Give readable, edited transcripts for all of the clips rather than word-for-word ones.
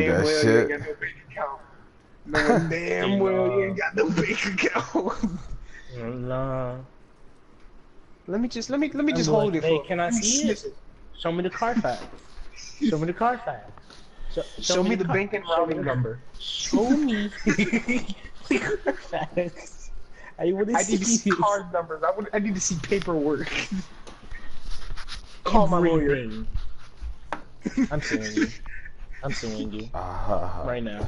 do damn that well you ain't shit. got no bank account. Knowing damn well you ain't got no bank account. Nah. let me just I'm like, hold it hey, for. can I Let me see it? sniff it. Show me the Carfax. Show me the Carfax. Show me the bank and routing number. Show me the Carfax. I want to I need to see see it. card numbers. I need to see paperwork. Call my lawyer. Everything. I'm suing you. I'm suing you right now.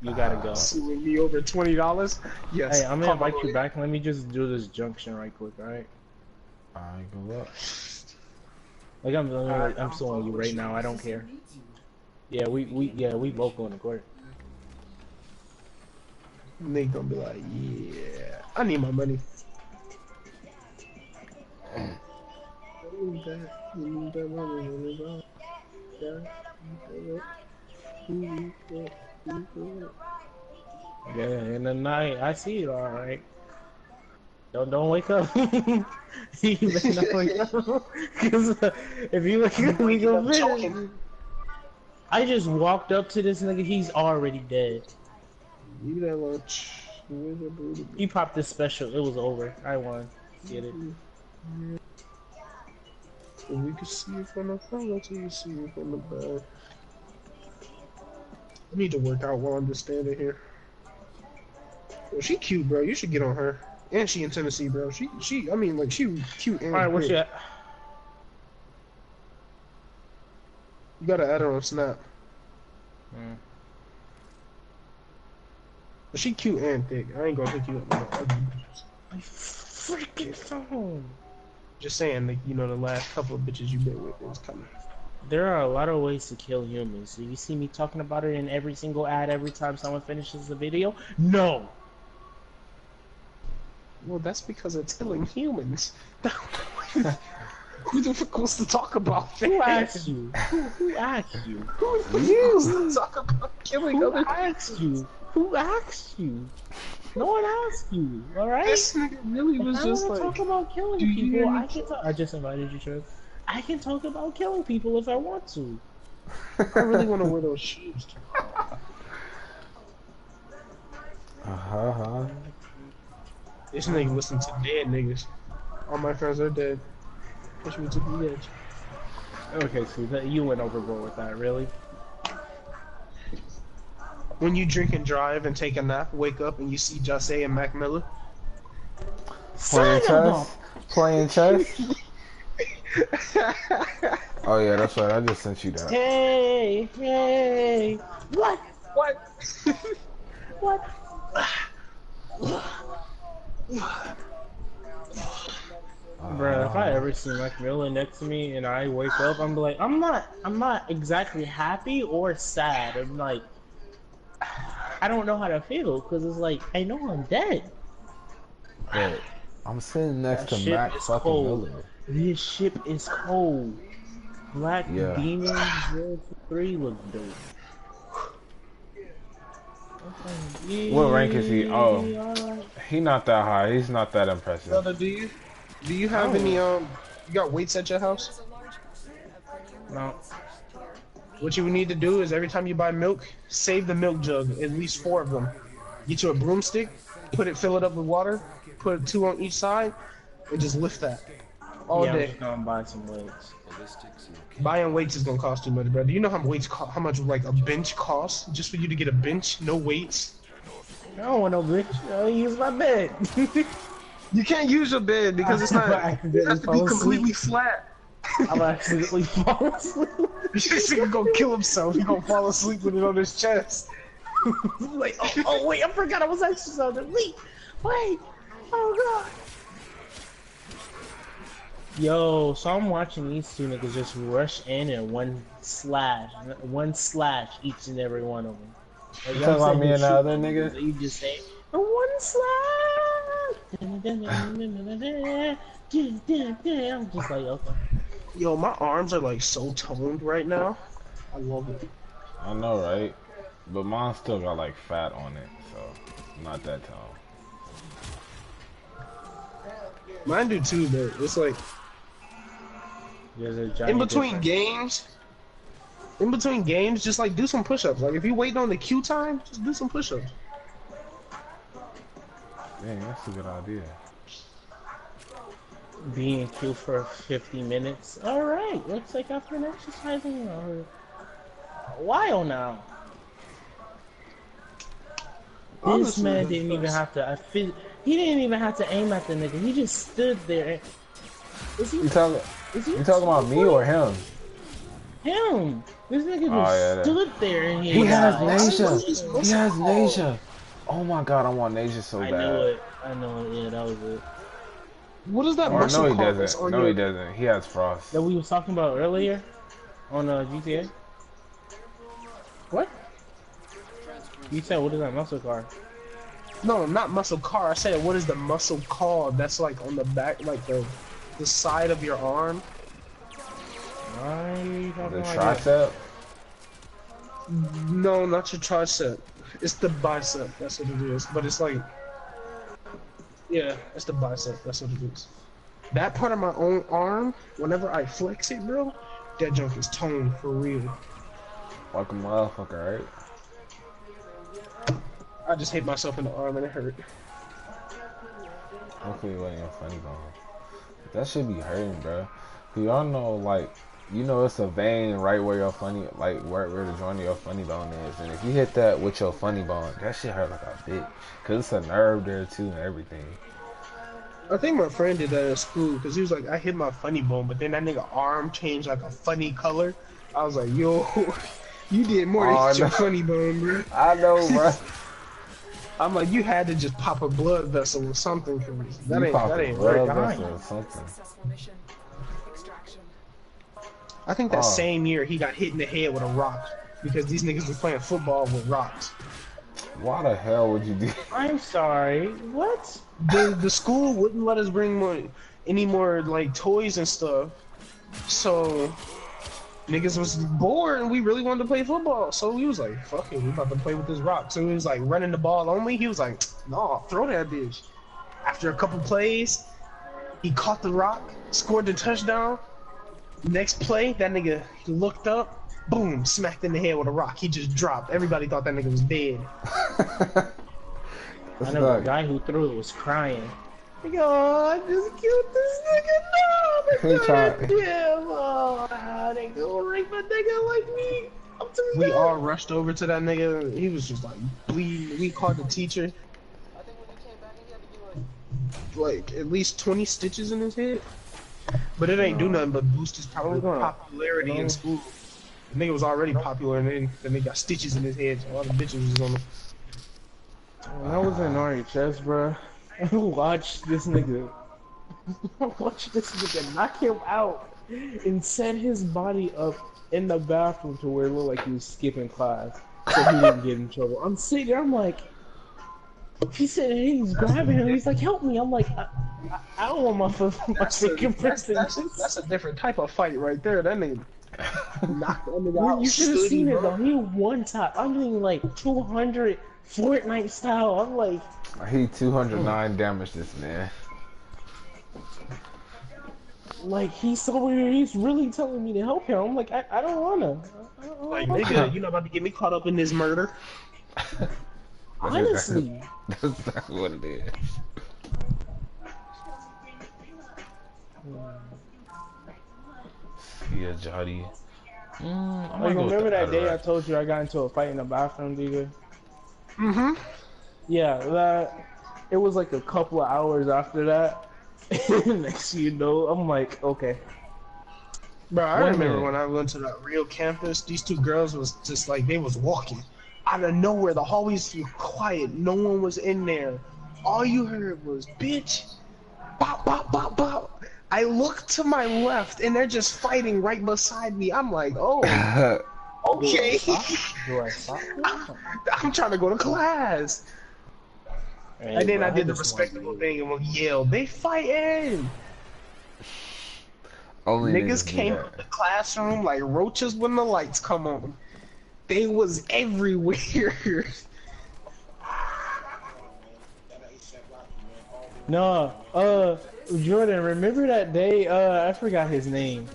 You gotta go. Suing me over $20? Yes. Hey, I'm call gonna my invite you lawyer. back. Let me just do this junction right quick, alright? Alright, good luck. Like Alright, I'm suing you right now. I don't care. Yeah, we both going to court. Nigga gonna be like, yeah, I need my money. Yeah, in the night, I see it all right. Don't wake up. You better not wake up. Cause if you wake up, we go finish. I just walked up to this nigga. He's already dead. Leave that lunch. He popped this special. It was over. I won. Get it? So we can see it from the front until you see it from the back. I need to work out while I'm just standing here. Yo, she cute, bro. You should get on her. And she in Tennessee, bro. I mean, like, she cute and Alright, where's she thick. at? You gotta add her on Snap. But she cute and thick. I ain't gonna hook you up with no ugly bitches. My freaking phone. Just saying, like, you know, the last couple of bitches you been with is coming. There are a lot of ways to kill humans. Do you see me talking about it in every single ad every time someone finishes the video? No! Well, that's because it's killing humans. Who the fuck wants to talk about that? Who asked you? Who asked you? Who the fuck wants to talk about killing Who other asked you? Who asked you? No one asked you, alright? This nigga really was just I like, talk about killing people. I just invited you, Trev. I can talk about killing people if I want to. I really want to wear those shoes. This nigga listen to dead niggas. All my friends are dead. Push me to the edge. Okay, so you went overboard with that, really? When you drink and drive and take a nap, wake up and you see Jose and Mac Miller. Playing chess? Playing chess? Oh yeah, that's right. I just sent you that. Hey! What? What? Bruh, if I ever see Mac Miller next to me and I wake up, I'm like, I'm not exactly happy or sad. I'm like, I don't know how to feel because it's like I know I'm dead. Wait, I'm sitting next to That ship Mac is fucking cold. Miller. This ship is cold. Black Yeah. Demon 023 looks dope. What rank is he? Oh, he not that high. He's not that impressive. Brother, do you have any you got weights at your house? No. What you need to do is every time you buy milk, save the milk jug, at least 4 of them. Get you a broomstick, fill it up with water, put 2 on each side, and just lift that all I'm day. just gonna buy some weights. Buying weights is gonna cost too much, bro. Do you know how much like a bench costs just for you to get a bench, no weights? I don't want no bitch. I use my bed. You can't use your bed because it's not. It has to be completely flat. I'll accidentally fall asleep. This nigga gonna kill himself. He gonna fall asleep with it on his chest. Like, oh wait, I forgot I was exercising. Wait, oh god. Yo, so I'm watching these two niggas just rush in and one slash each and every one of them. Like, You talking about me and the other nigga? You just say, one slash. I'm just like, okay. Yo, my arms are like so toned right now. I love it. I know, right? But mine still got like fat on it, so not that tall. Mine do too, but it's like There's a giant in between difference. games. In between games, just like do some push-ups. Like if you waiting on the queue time, just do some push-ups. Dang, that's a good idea. Be in queue for 50 minutes. Alright, looks like I've been exercising a while now. This Honestly, man the didn't even have to. He didn't even have to aim at the nigga. He just stood there. Is he? You talking? Is he? You talking about me or him? Him. This nigga Oh just yeah. stood there and He has died. Nasia. He has Nasia. Oh my god, I want Nasia so I bad. knew it. I know it. Yeah, that was it. What is that Or muscle no, he called that's doesn't. on No, your... he doesn't. He has Frost. That we was talking about earlier on GTA. What? You said what is that muscle car? No, not muscle car. I said, what is the muscle called that's like on the back, like the side of your arm? I have The no idea. tricep. No, not your tricep. It's the bicep. That's what it is. But it's like, yeah, it's the bicep. That's what it is. That part of my own arm, whenever I flex it, bro, that junk is toned for real. Like a motherfucker, right? I just hit myself in the arm and it hurt. Hopefully it wasn't your funny bone. That should be hurting, bro. Y'all know, like, you know it's a vein right where your funny, like, where the joint of your funny bone is. And if you hit that with your funny bone, that shit hurt like a bitch. Because it's a nerve there, too, and everything. I think my friend did that at school because he was like, I hit my funny bone, but then that nigga arm changed like a funny color. I was like, yo, you did more than hit your funny bone, bro. I know, bro. I'm like, you had to just pop a blood vessel or something for me. That You ain't blood right. vessel or something. I think that same year he got hit in the head with a rock because these niggas were playing football with rocks. Why the hell would you do? I'm sorry. What? The school wouldn't let us bring any more like toys and stuff, so niggas was bored and we really wanted to play football. So we was like, fuck it, we about to play with this rock. So he was like running the ball only. He was like, no, throw that bitch. After a couple plays, he caught the rock, scored the touchdown. Next play, that nigga looked up, boom, smacked in the head with a rock. He just dropped. Everybody thought that nigga was dead. I know the guy who threw it was crying. Like, oh, I just killed this nigga. No, they're gonna kill. Oh, how they gonna rape a nigga like me? I'm too We young. all rushed over to that nigga. He was just like bleeding. We called the teacher. Like at least 20 stitches in his head. But it ain't do nothing but boost his popularity in school. The nigga was already popular, and then they got stitches in his head. So all the bitches was on him. When I was in RHS, bro, I watched this nigga knock him out and set his body up in the bathroom to where it looked like he was skipping class so he didn't get in trouble. I'm sitting there, I'm like, he said he's grabbing him. He's like, help me. I'm like, I don't want my fingerprints. That's a different type of fight right there. That nigga knocked that nigga out. You should have seen it though. He one top. I'm doing like 200 Fortnite style. I'm like, He 209 damage this man. like he's so weird. He's really telling me to help him. I'm like, I don't wanna. Like nigga, you not about to get me caught up in this murder. Honestly. That's exactly what it is. Yeah, Jody. Like, remember that day I told you I got into a fight in the bathroom, DJ? Mm-hmm. Yeah, it was like a couple of hours after that. Next thing you know, I'm like, okay. Bro, I remember when I went to that real campus, these two girls was just like, they was walking. Out of nowhere, the hallways were quiet. No one was in there. All you heard was, bitch, bop, bop, bop, bop. I look to my left, and they're just fighting right beside me. I'm like, oh, okay. Do I stop? I'm trying to go to class. Hey, And then bro, I did the respectable thing and yelled, they fighting. Only Niggas came out the classroom like roaches when the lights come on. They was everywhere. No, Jordan, remember that day? I forgot his name.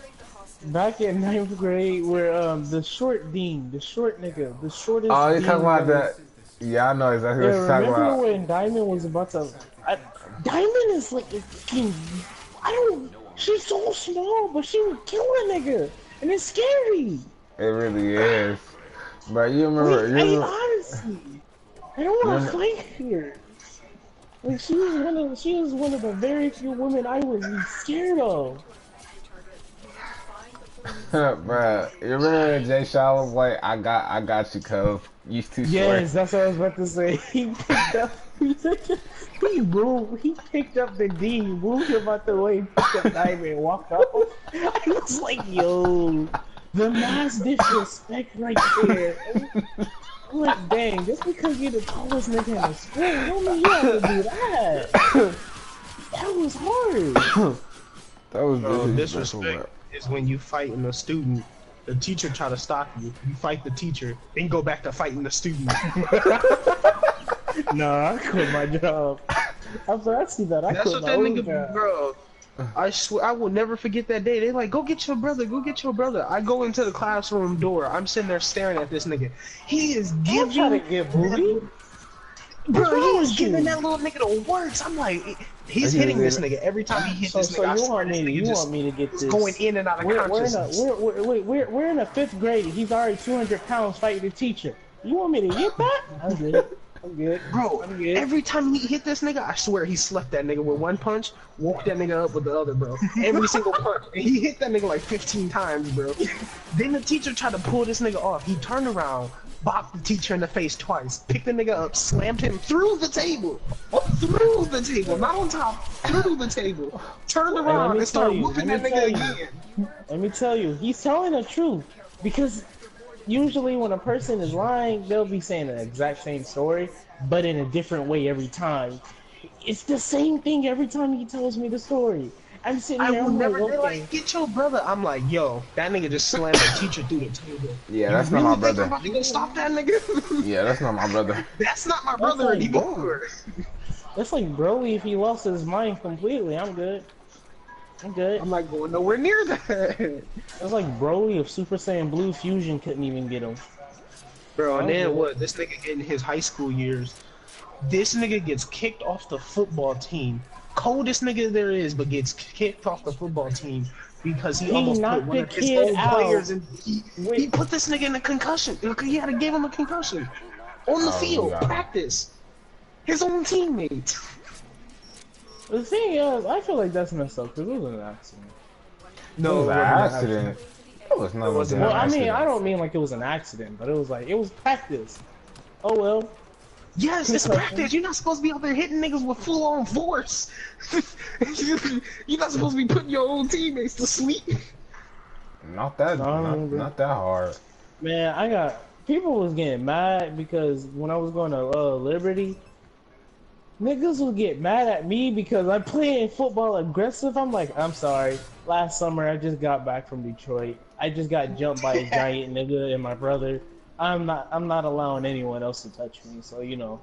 back in ninth grade, where the short dean, the short nigga, the shortest Oh, you talking dean about was. that? Yeah, I know exactly Yeah, what you're talking remember about. when Diamond was about to? Diamond is like a fucking. I don't. She's so small, but she would kill a nigga, and it's scary. It really is. But you Like, remember, I honestly, I don't you want to remember, fight her. Like, she was one of the very few women I would be scared of. bruh, you remember when Jay Shaw was like, I got you, cuz. You too short. Yes, that's what I was about to say. He picked up. He picked up the D, moved him out the way, picked up Diamond, and walked off. I was like, yo, the mass disrespect right there. I'm like, dang, just because you're the tallest nigga in the school, don't mean you have to do that. That was hard. That was Bro, disrespectful, disrespect bro. is when you fighting a student, the teacher try to stop you. You fight the teacher, then go back to fighting the student. Nah, I quit my job. After I see that, I That's quit what my that own nigga, job. bro. I swear, I will never forget that day. They like, go get your brother, go get your brother. I go into the classroom door. I'm sitting there staring at this nigga. He is Don't try to giving, get booby. What's bro, he wrong is with giving you? that little nigga the works. I'm like, he's He was hitting this in, nigga every time he hits So, this so nigga. I you swear want this me to nigga just to get is this? going in and out of consciousness. We're in a fifth grade. He's already 200 pounds fighting the teacher. You want me to get that? I'm good. I'm good. Bro, I'm good. every time he hit this nigga, I swear he slept that nigga with one punch, woke that nigga up with the other, bro. Every single punch. And he hit that nigga like 15 times, bro. Then the teacher tried to pull this nigga off. He turned around, bopped the teacher in the face twice, picked the nigga up, slammed him through the table. Through the table, not on top, through the table. Turned And let around me and tell started you, whooping let that me tell nigga you, again. let me tell you, he's telling the truth. Because usually when a person is lying, they'll be saying the exact same story, but in a different way every time. It's the same thing every time he tells me the story. I'm sitting I here, will I'm like, never, they're okay. like, get your brother. I'm like, yo, that nigga just slammed the teacher through the table. yeah, You that's not my really think I'm brother. about to go stop that nigga? Yeah, that's not my brother. That's not my That's brother like, bro. anymore. That's like Broly if he lost his mind completely. I'm good. I'm good. I'm not going nowhere near that. That's like Broly if Super Saiyan Blue Fusion couldn't even get him. Bro, and I'm then good. what? This nigga in his high school years, this nigga gets kicked off the football team. Coldest nigga there is, but gets kicked off the football team because he He almost put knocked one the of his kid own out. players in. He Wait, put this nigga in a concussion. He had to give him a concussion on the Oh, field, yeah. practice. His own teammate. the thing is, I feel like that's messed up because it was an accident. It was an it wasn't accident. It was not wasn't an Well, I mean, accident. I don't mean like it was an accident, but it was like, it was practice. Oh well. Yes, it's Concussion. practice. You're not supposed to be out there hitting niggas with full-on force. You're not supposed to be putting your own teammates to sleep. Not that, No, I remember. not that hard. Man, people was getting mad because when I was going to Liberty, niggas would get mad at me because I'm playing football aggressive. I'm like, I'm sorry. Last summer, I just got back from Detroit. I just got jumped by a giant nigga and my brother. I'm not allowing anyone else to touch me. So you know.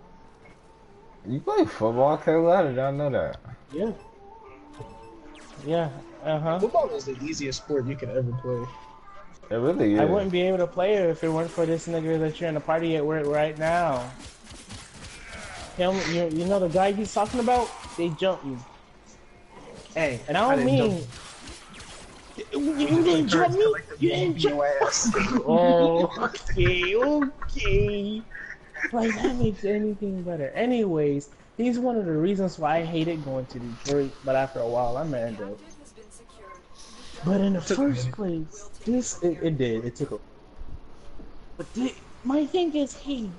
You play football, Kayla? I did not know that. Yeah. Yeah. Football is the easiest sport you could ever play. It really is. I wouldn't be able to play it if it weren't for this nigga that you're in a party at work right now. Him, you know the guy he's talking about? They jumped me. Hey, And I don't mean... You didn't jump me? You didn't jump your ass. Oh, okay. Like, that makes anything better. Anyways, he's one of the reasons why I hated going to Detroit, but after a while, I manned up. But in the first place, it did. It took a... But my thing is, hey,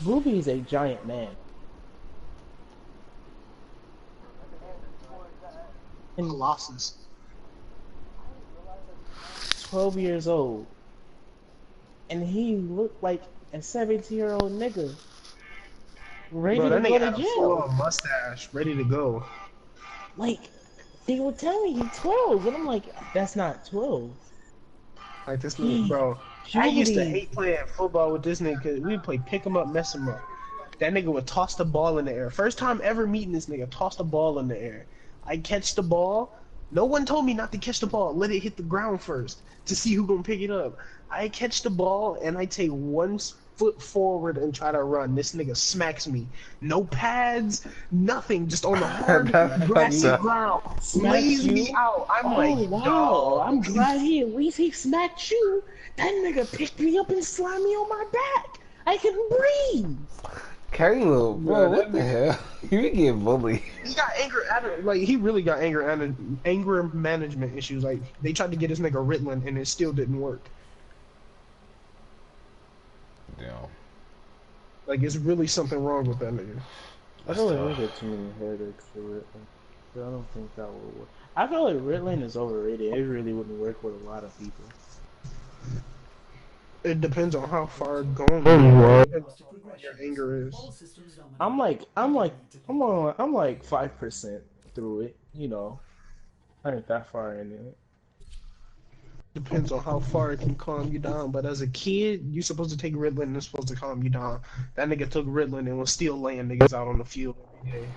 Ruby is a giant man. And Colossus. 12 years old. And he looked like a 17-year-old nigga. Ready Bro, to that go nigga to had a jail. full-on mustache, ready to go. Like, they would tell me he's 12. And I'm like, that's not 12. Like this nigga, bro. I used to hate playing football with this nigga because we'd play pick him up, mess him up. That nigga would toss the ball in the air. First time ever meeting this nigga, toss the ball in the air. I catch the ball, No one told me not to catch the ball. Let it hit the ground first to see who gonna pick it up. I catch the ball and I take one foot forward and try to run. This nigga smacks me. No pads, nothing. Just on the hard, That's fucked grassy up. ground. Smacks Lays me you? out. I'm Oh like, wow! I'm dog. glad at least he smacked you. That nigga picked me up and slammed me on my back. I can breathe. Caleb, bro, Bro, what that the nigga, hell? You get bullied. he got like he really got anger management issues. Like they tried to get this nigga Ritalin and it still didn't work. Damn. Like it's really something wrong with that nigga. I feel like we get too many headaches for Ritalin. I don't think that will work. I feel like Ritalin is overrated. It really wouldn't work with a lot of people. It depends on how far gone your anger is. I'm like 5% through it. You know, I ain't that far in it. Depends on how far it can calm you down. But as a kid, you supposed to take Ritalin and it's supposed to calm you down. That nigga took Ritalin and was still laying niggas out on the field every day.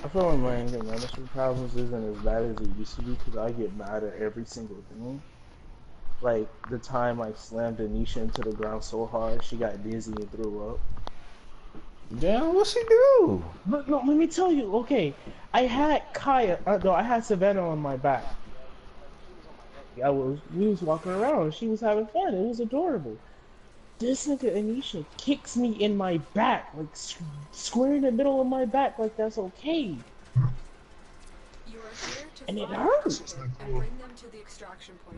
I feel like my anger management problems isn't as bad as it used to be because I get mad at every single thing. Like the time I slammed Anisha into the ground so hard she got dizzy and threw up. Damn, what she do? But no, let me tell you. Okay, I had I had Savannah on my back. We was walking around. She was having fun. It was adorable. This nigga Anisha kicks me in my back, like square in the middle of my back, like that's okay. And it hurts.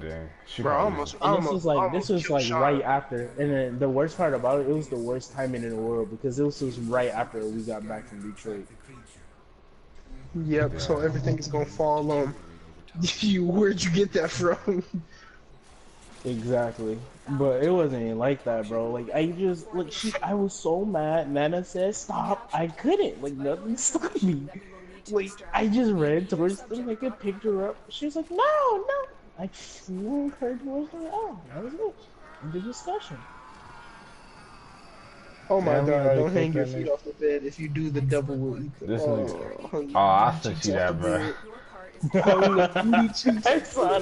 Dang, she Bro, probably- And this was like right after. And then the worst part about it was the worst timing in the world because it was right after we got back from Detroit. Yep, so everything is gonna fall on you. Where'd you get that from? Exactly. But it wasn't even like that, bro. Like I was so mad. Nana said stop. I couldn't. Like nothing stopped me. Like I just ran towards the nigga, picked her up. She was like, no, no. I flung her towards the wall. That was it. End of discussion. Oh my Damn, we god, already don't hang cooked your that feet nigga. off the bed. If you do, the devil will eat them. This nigga. You Oh, I cheeks sent you off that, the bro. bed. I saw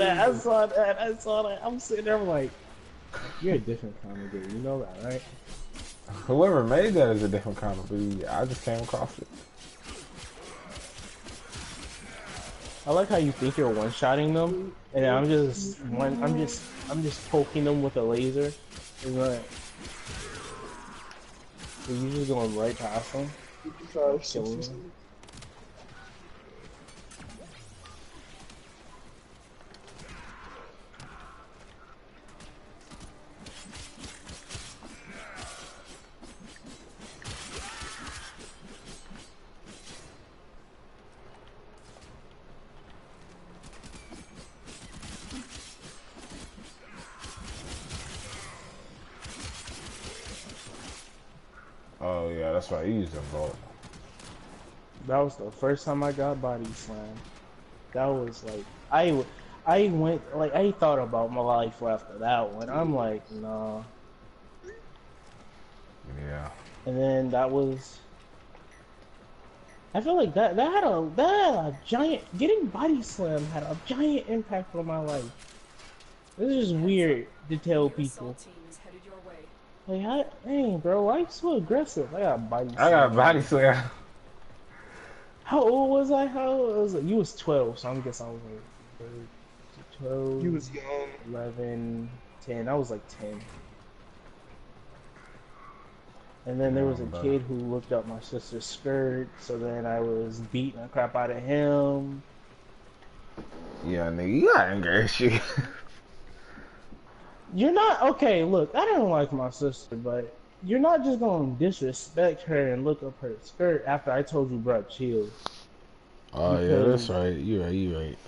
that. I'm sitting there like, you're a different kind of dude. You know that, right? Whoever made that is a different kind of food. I just came across it. I like how you think you're one-shotting them, and I'm just poking them with a laser. It's like, you're just going right past them. Killing them. Oh yeah, that's right. You used a bolt. That was the first time I got body slammed. That was like, I went, like, I thought about my life after that one. I'm like, nah. Yeah. And then that was, I feel like that had a giant, getting body slammed had a giant impact on my life. This is just weird to tell people. Like, hey, bro, why you so aggressive? I got body slammed. I got a body slam. How old was I? You was 12, so I'm guessing I was like 12. You was young. 11, 10. I was like 10. And then there was a kid who looked up my sister's skirt, so then I was beating the crap out of him. Yeah, nigga, you got anger issue. You're not, okay, look, I don't like my sister, but you're not just gonna disrespect her and look up her skirt after I told you, bro, chill. Oh yeah, that's right. You right.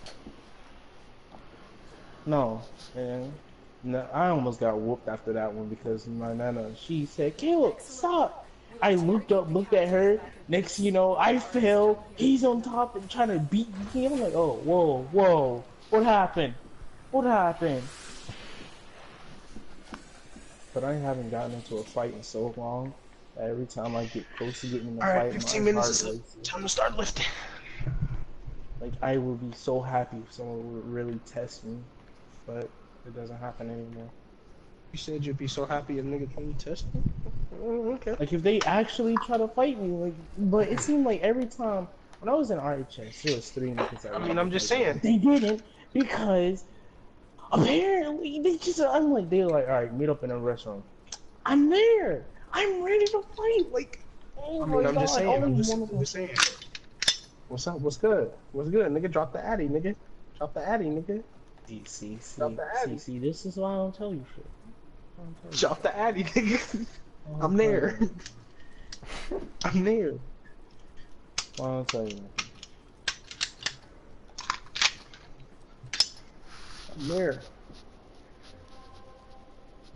No, man. No, I almost got whooped after that one because my nana, she said, Caleb, stop. I looked up, looked at her. Next thing you know, I fell. He's on top and trying to beat me. I'm like, oh, whoa. What happened? But I haven't gotten into a fight in so long. Every time I get close to getting in a All right, fight, 15 my minutes heart is up. races. Time to start lifting. Like, I would be so happy if someone would really test me, but it doesn't happen anymore. You said you'd be so happy a nigga come test me? Okay. Like, if they actually try to fight me, like, but it seemed like every time, when I was in RHS, there was 3 niggas that I wanted mean, to I'm just fight me. saying. But they didn't, because apparently, I'm like, they were like, alright, meet up in a restaurant. I'm there! I'm ready to fight! Like, oh I mean, my I'm just god, saying. only I'm just one of them. saying. What's up? What's good? What's good, nigga? Drop the addy, nigga. Drop the addy, nigga. Drop the addy. See, this is why I don't tell you shit. I don't tell you Drop the addy, nigga. shit. I'm there. I'm there. Why I don't tell you nothing. I'm there.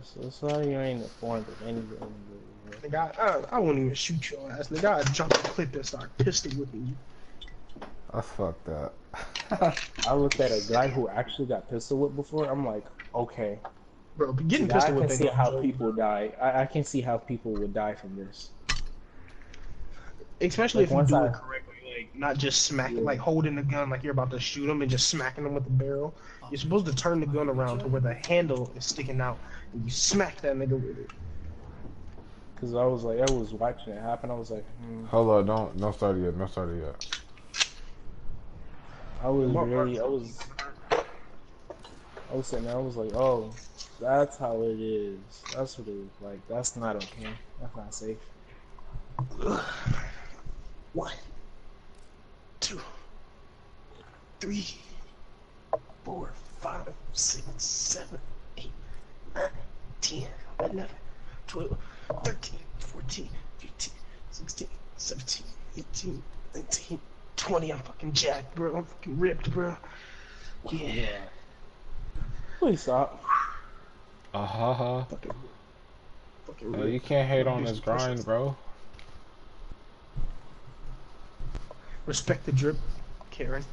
So that's why you ain't informed of anything. Nigga, I won't even shoot your ass. Nigga, I'd drop the clip and start pistol whipping you. That's fucked up. I looked at a guy who actually got pistol whipped before. I'm like, okay. Bro, but getting I pistol can whipped see ain't no how joke. people die. I can see how people would die from this. Especially Like, if you once do I- it correctly. Like, not just smacking, Yeah. like holding the gun like you're about to shoot him and just smacking them with the barrel. You're supposed to turn the gun around to where the handle is sticking out and you smack that nigga with it. Cause I was watching it happen. I was like, Hold on, don't start it yet. Don't start it yet. I was sitting there. I was like, oh, that's how it is. That's what it is. Like, that's not okay. That's not safe. 1, 2, 3, 4, 5, 6, 7, 8, 9, 10, 11, 12, 13, 14, 15, 16, 17, 18, 19, 20. I'm fucking jacked, bro. I'm fucking ripped, bro. Yeah. Please stop. Fucking Fucking you ripped. can't hate on this grind, bro. Respect the drip, Karen.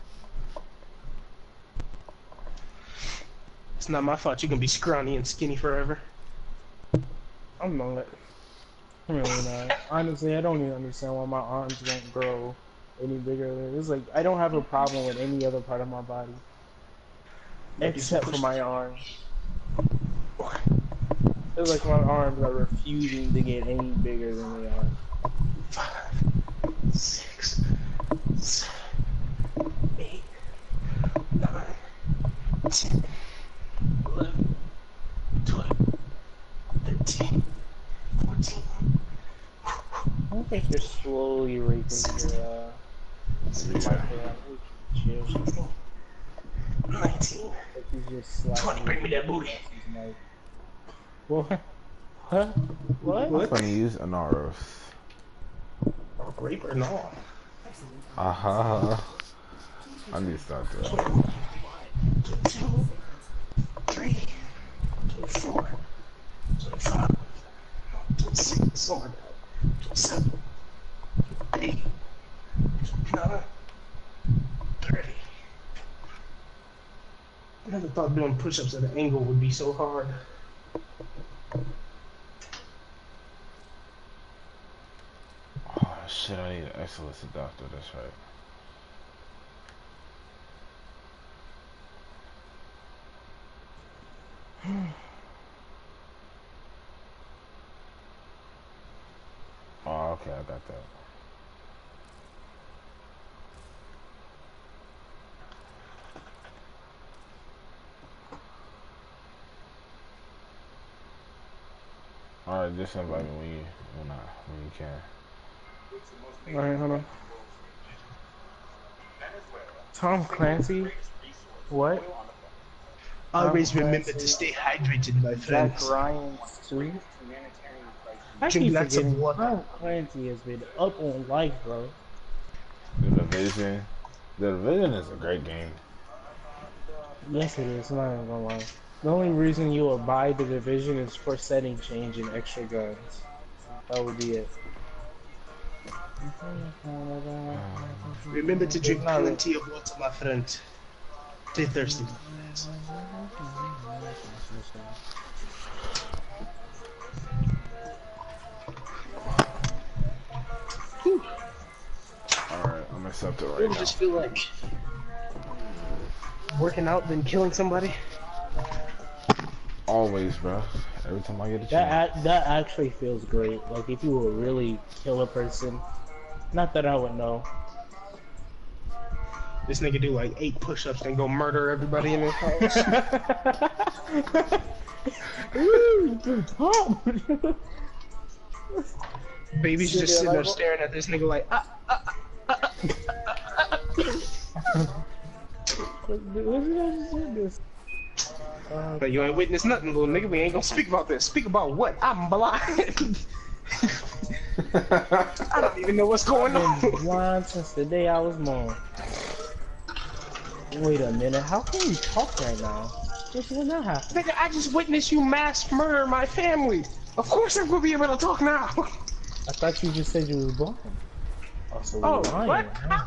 It's not my fault you're gonna be scrawny and skinny forever. I'm not. I'm really not. Honestly, I don't even understand why my arms won't grow any bigger. It's like I don't have a problem with any other part of my body, except for my arms. It's like my arms are refusing to get any bigger than they are. 5, 6, 7, 8, 9, 10, 11, 12, 13, 14. I don't think you're slowly raping your chill. 19, Like you just 20. Bring me that booty. What? Huh? What? I'm gonna use Anaros. Rape or no? I need to start that. 22, 3, 24, 25, 26, oh my god, 27, 8, 9, 30. I never thought doing push-ups at an angle would be so hard. Oh shit, I need an excellence adapter, that's right. Oh, okay, I got that. Alright, just invite me when you can. Alright, hold on. Tom Clancy? What? Always remember to stay hydrated, my Jack friends. Ryan too? I Drink keep lots of forgetting water. Tom Clancy has been up on life, bro. The Division. The Division is a great game. Yes, it is. I'm not even gonna lie. The only reason you will buy the Division is for setting change and extra guns. That would be it. Remember to drink Not really. plenty of water, my friend. Stay thirsty. I'm accepting You right ever now. just feel like working out than killing somebody? Always, bro. Every time I get a chance. That actually feels great. Like if you will really kill a person. Not that I would know. This nigga do like 8 push-ups, then go murder everybody in his house. Baby's just sitting there staring at this nigga like, But you ain't witnessed nothing, little nigga. We ain't gonna speak about this. Speak about what? I'm blind. I don't even know what's going I've on. been blind since the day I was born. Wait a minute, how can you talk right now? Just when that happened. Nigga, I just witnessed you mass murder my family. Of course I'm gonna be able to talk now. I thought you just said you was blind. Oh, so we Oh, lying, what? huh?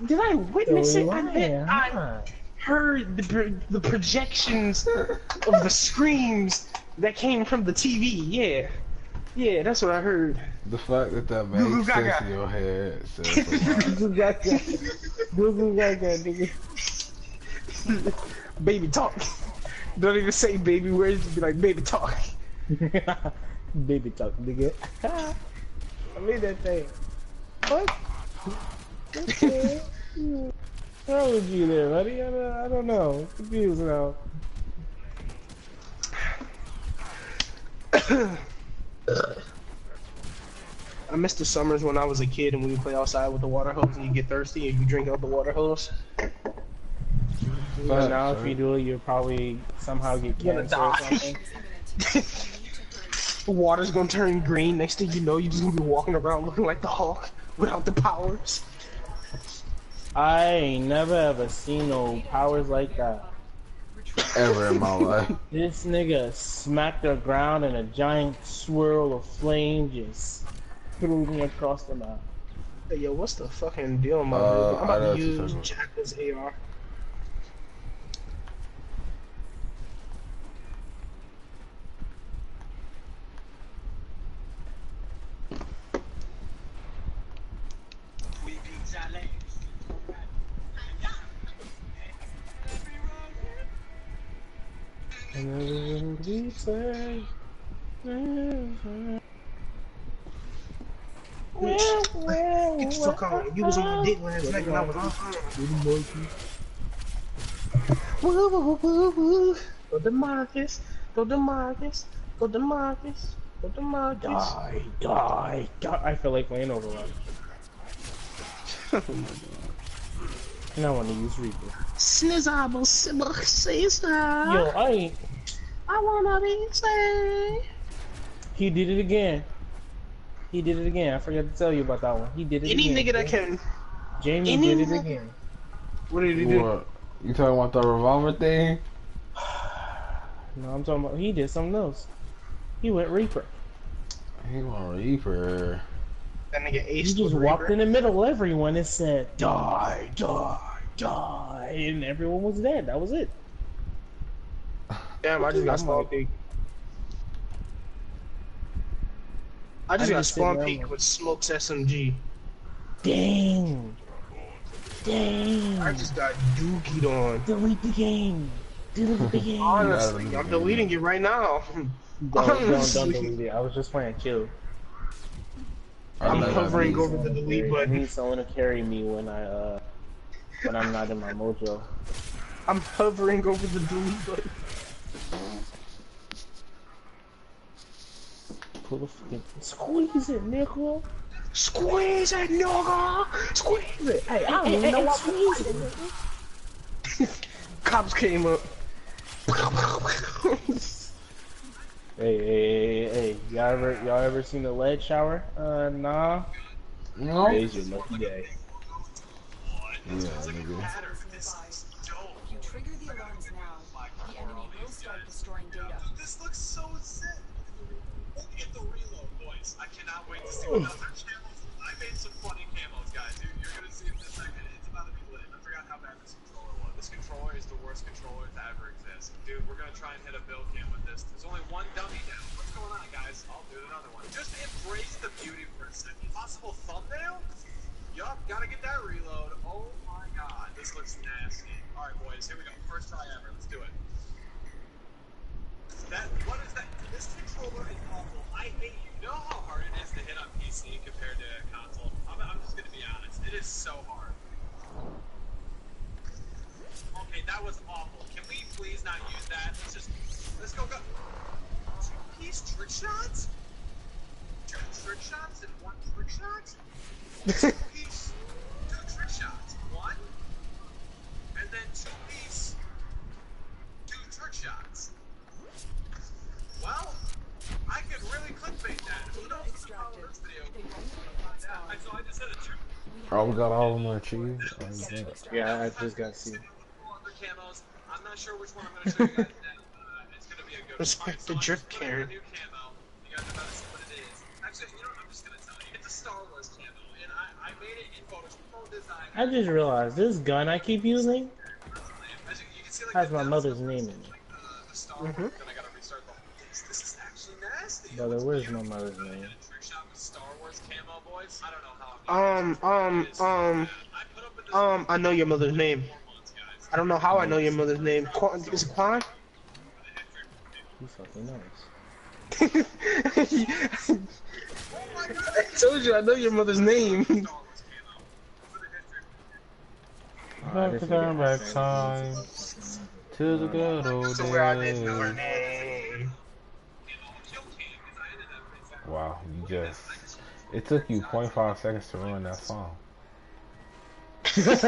Did I witness So we it? I meant I heard the projections of the screams that came from the TV. Yeah. Yeah, that's what I heard. The fact that Goo makes goo sense gaga. in your head says a lot. Goo gaga. Goo goo gaga, nigga. Baby talk. Don't even say baby words, just be like baby talk. Baby talk, nigga. I made that thing. What? Okay. How would you there, buddy? I don't know. I'm confused now. I miss the summers when I was a kid and we would play outside with the water hose and you get thirsty and you drink out the water hose. But now if you do it, you'll probably somehow get You're gonna cancer or die. something. The water's gonna turn green. Next thing you know, you're just gonna be walking around looking like the Hulk without the powers. I ain't never ever seen no powers like that. Ever in my life. This nigga smacked the ground and a giant swirl of flame just threw me across the map. Hey, yo, what's the fucking deal, my dude? I'm I about know to use what you're Jack's AR. And we say, Get the fuck on. You was on my dick last night when I was on. Woo, woo, woo, woo. Go to Marcus. Go to Marcus. Go to Marcus. Go to Marcus. die. I feel like playing Overwatch. And I want to use Reaper. Snizzable sister. Yo, I wanna be saved. He did it again. I forgot to tell you about that one. He did it Any again. nigga that can. Jamie any did it nigga- again. What did he do? What? You talking about the revolver thing? No, I'm talking about he did something else. He went Reaper. He want Reaper. That nigga He aced just with walked Reaper. in the middle of everyone and said, die, and everyone was dead. That was it. Damn, I just got spawn peek. I just got spawn peek with Smoke's SMG. Dang. I just got dookied on. Delete the game. Honestly, I'm deleting it right now. Don't delete it. I was just playing chill. I'm I hovering need over the delete I button. need someone to carry me when I'm not in my mojo. I'm hovering over the delete button. Pull the fucking squeeze it, nigga. Squeeze it, nigga! Squeeze it! Hey, I don't even know what squeeze it, nigga. Cops came up. Hey, y'all ever seen a lead shower? Nah. No. Today's your lucky day. Yeah, nigga. You trigger the alarms now, the enemy will start destroying data. This looks so sick. Look at the reload, boys. I cannot wait to see what other camos. I made some funny camos, guys. You're gonna see it in a second. It's about to be lit. I forgot how bad this controller was. This controller is the worst controller to ever exist. Dude, we're gonna try and hit a build cam with this. There's only one dummy down. What's going on, guys? I'll do another one. Just embrace the beauty for a second. Possible thumbnail? Yup, gotta get that reload. Oh my god, this looks nasty. Alright, boys, here we go. First try ever. Let's do it. What is that? This controller is awful. I hate you. You know how hard it is to hit on PC compared to console? I'm just gonna be honest. It is so hard. Okay, that was awful. Can we please not use that? Let's go. Two-piece trick shots? 2 trick shots and 1 trick shot? 2-piece, 2 trick shots. 1, and then 2-piece, 2 trick shots. Well, I could really clickbait that. Who knows what's about this video? Yeah, so I just said a 2. Oh, we got all of them on cheese. Oh, Yeah, I just got to see. Camos. I'm not sure which one I'm going to show you guys now. It's going to be a good one. Respect the drift carrot. New camo. You guys are about to see what it is. Actually, you know what? I'm just going to tell you. It's a Star Wars camo, and I made it in Photoshop design. I just realized this gun I keep using As you can see, like, has my mother's name in it. The Star Wars, then I got to restart the whole thing. This is actually nasty. Brother, where's my mother's name? Trick shot with Star Wars camo, boys. I don't know how. I know your mother's name. I don't know how I know your mother's name. Is it Quan? You fucking nice. I told you I know your mother's name. Back to turn back time to the good old So where I didn't know her days. name. Wow, it took you 0.5 seconds to ruin that song. That's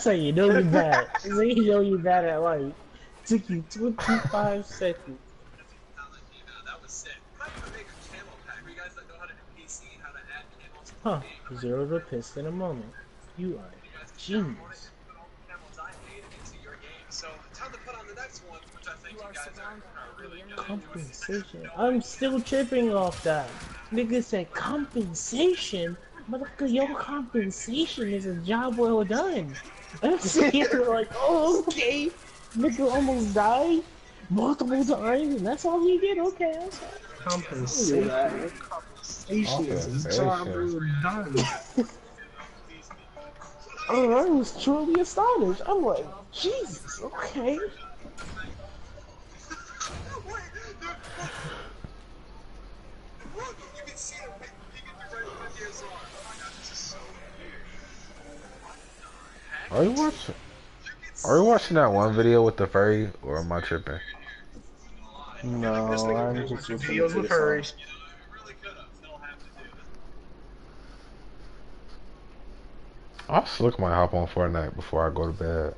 how you know you're bad. That's how you know you're bad at life. Took you 25 seconds. That was sick. I'm not gonna make a camo pack for you guys that know how to do PC, how to add camos to the Huh. game. 0 to piss in a moment. You are a genius. Camos I made into your game. So time to put on the next one, which I think you guys are really good at. Compensation. I'm still tripping off that. Nigga said compensation. Motherfucker, your compensation is a job well done. I'm sitting here like, oh, okay. Nigga almost died multiple times, and that's all he did. Okay, that's all. Compensation. Compensation is a job well done. Oh, I was truly astonished. I'm like, Jesus, okay. Look, you can see him peeking through right behind the DSLR. Oh my god, this is so weird. Are you watching that one video with the furry, or am I tripping? No, This nigga I'm just videos with furries. You know, we really could have. They'll have to do it. I slick might hop on Fortnite before I go to bed.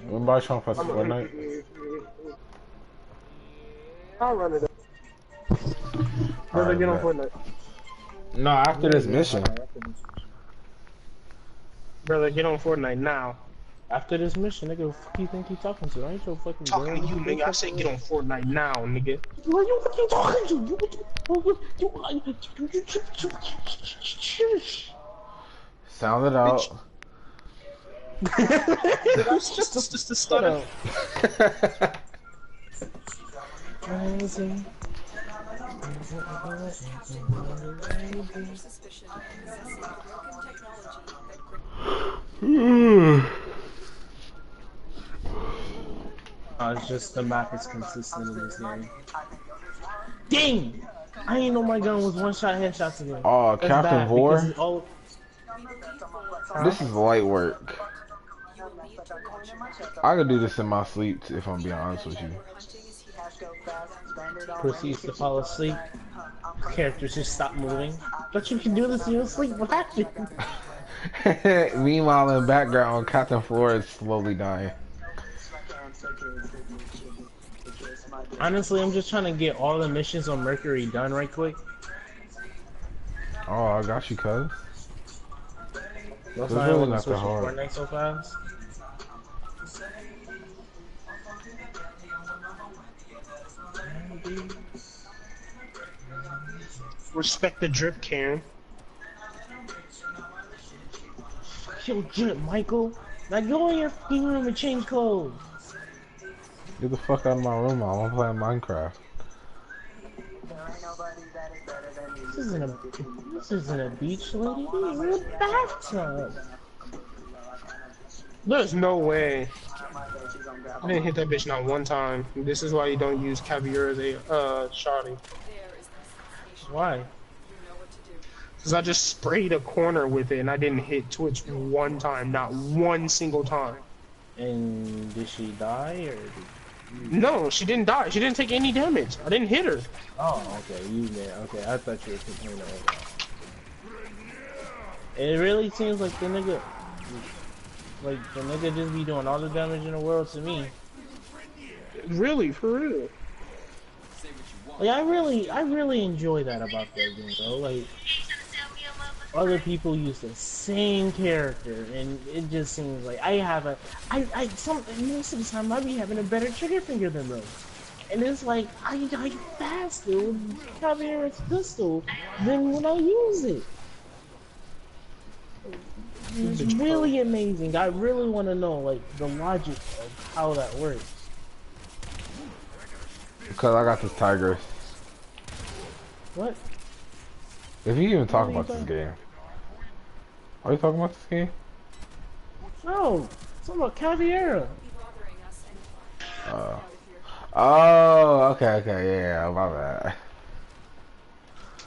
Anybody trying to play Fortnite? I'll run it up. Alright, Get on bet. Fortnite. No, after this mission. Brother, get on Fortnite now. After this mission, nigga, who the fuck you think you talking to? I ain't your fucking Talking to girl. you, nigga. I said get on Fortnite now, nigga. Who are you fucking talking to? Sound it out. It's just a stutter. Suspicion of possessing broken technology that It's just the map is consistent in this game. Dang! I ain't know my gun was one shot headshot today. Oh, That's Captain bad, Vor? because it's all- This is light work. you will need to watch your I could do this in my sleep, if I'm being honest with you. hunting is huge. proceeds to fall asleep. Characters just stop moving. But you can do this in your sleep. What happened? Meanwhile, in the background, Captain Floor is slowly dying. Honestly, I'm just trying to get all the missions on Mercury done right quick. Oh, I got you, cuz. That's It's why I really want to not switch that to hard. Fortnite so fast. Respect the drip, Karen. Yo, Drip, Michael. Now go in your fucking room and change clothes. Get the fuck out of my room. I want to play Minecraft. This isn't a beach, lady. We're in a bathtub. There's no way. I didn't hit that bitch not one time. This is why you don't use caviar as a shotty. Why? Because I just sprayed a corner with it and I didn't hit Twitch one time. Not one single time. And did she die or? No, she didn't die. She didn't take any damage. I didn't hit her. Oh, okay, you did. Okay, I thought you were complaining about that. It really seems like the nigga just be doing all the damage in the world to me. Really, for real. Like I really enjoy that about that game, though. Like other people use the same character, and it just seems like most of the time I be having a better trigger finger than those. And it's like I die faster with Caviar's pistol than when I use it. It's really amazing. I really want to know like the logic of how that works. Because I got this Tigress. What? If you even talk about this game. Are you talking about this game? No, it's about Caviera. Oh, okay, yeah, my bad.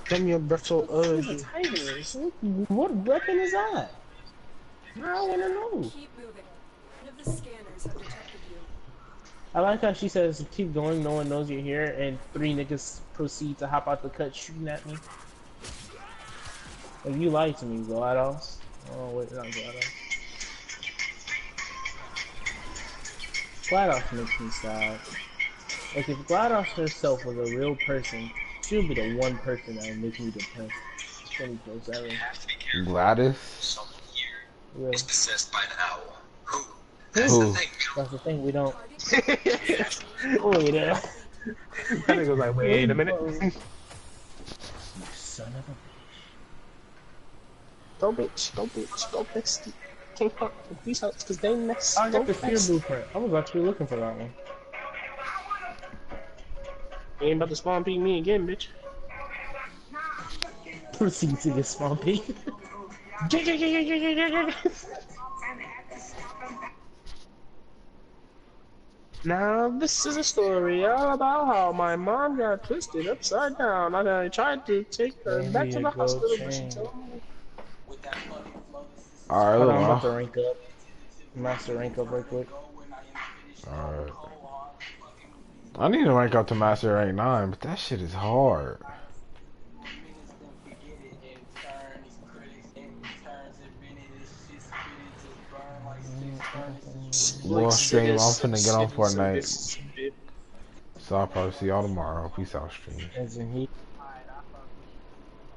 Damn, your breath so ugly. What weapon is that? I want to know. Keep moving. None of the scanners have detected you. I like how she says, keep going, no one knows you're here, and 3 niggas proceed to hop out the cut shooting at me. Like, you lied to me, GLaDOS. Oh, wait, not GLaDOS. GLaDOS makes me sad. Like, if GLaDOS herself was a real person, she would be the one person that would make me depressed 24/7. Gladys? Someone here Yeah. is possessed by an owl. Who? That's Who? the thing, we don't... Wait, That nigga was like, wait a minute. You son of a... Go bitch, go bitch, go bestie. Can't fuck with these hoes because they mess. I got the fear blueprint. I was actually looking for that one. You ain't about to spawn peek me again, bitch. Proceed to get spawn peek. Now this is a story all about how my mom got twisted upside down. I tried to take her back to the hospital, but she told me. Alright, Hold look, on, I'm about to man. rank up. Master rank up real quick. Alright. I need to rank up to Master Rank 9, but that shit is hard. Warframe, I'm finna get on Fortnite. So I'll probably see y'all tomorrow. Peace out, stream. As in he